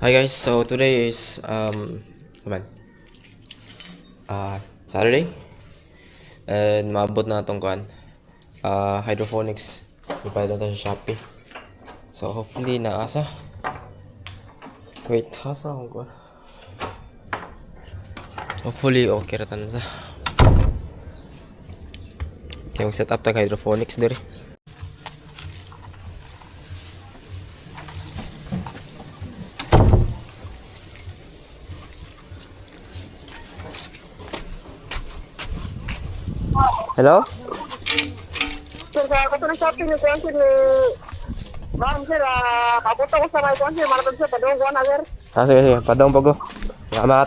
Hi guys, so today is Saturday and maabot na itong hydroponics. Ipayad na ito sa Shopee. So hopefully naasa. Wait, asa akong kuan. Hopefully okay ra tan sa. Yung setup tag hydroponics dire. Hello? Sir, ako sa shopping ni Kwan sir ni Ma'am sir, kapunta ko sa may Kwan sir, malapit sir, padung ko na sir. Sige, padong bago. Salamat.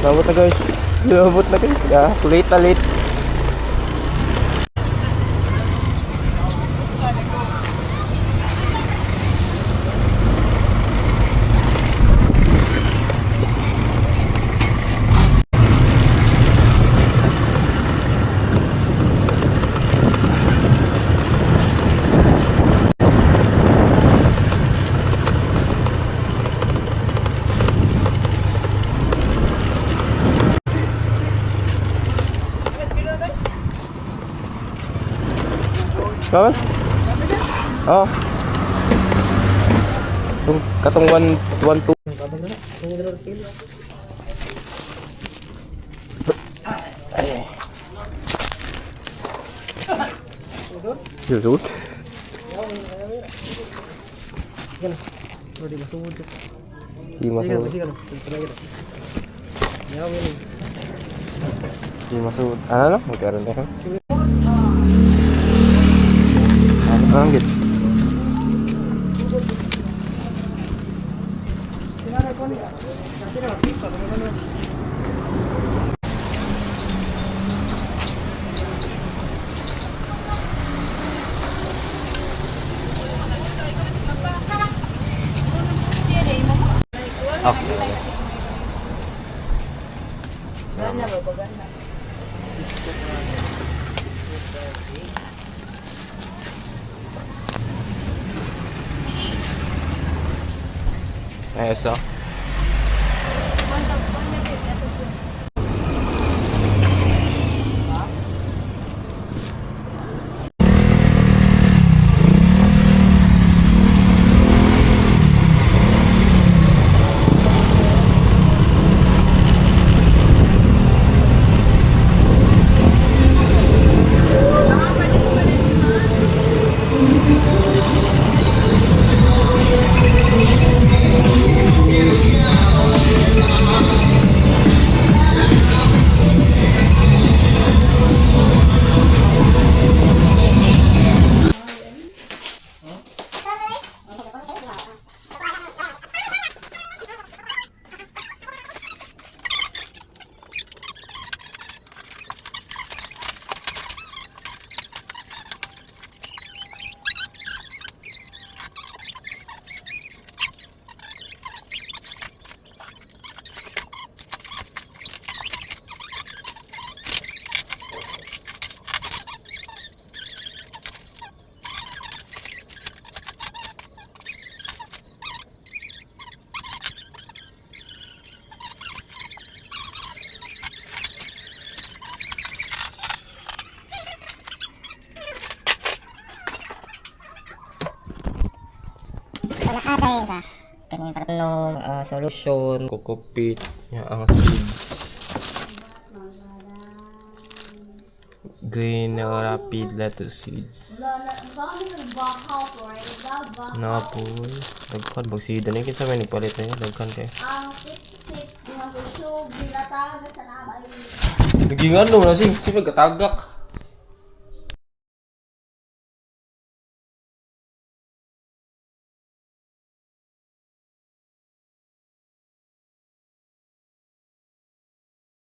Labot na guys. Labot na guys. Late na late. Kawas? Oh. Katong 112. Susut. Di masuk. Di masuk. Ano? Magkaroon na. Ano gitu? Ayos oh. Kanya parang solution Kokopit yang ang seeds. Green rapid lettuce seeds. Napol. Dagkan bagsida na kita may nagpalit na yun. Dagkan kayo. Naging ano na sing. Sino nagkatagak?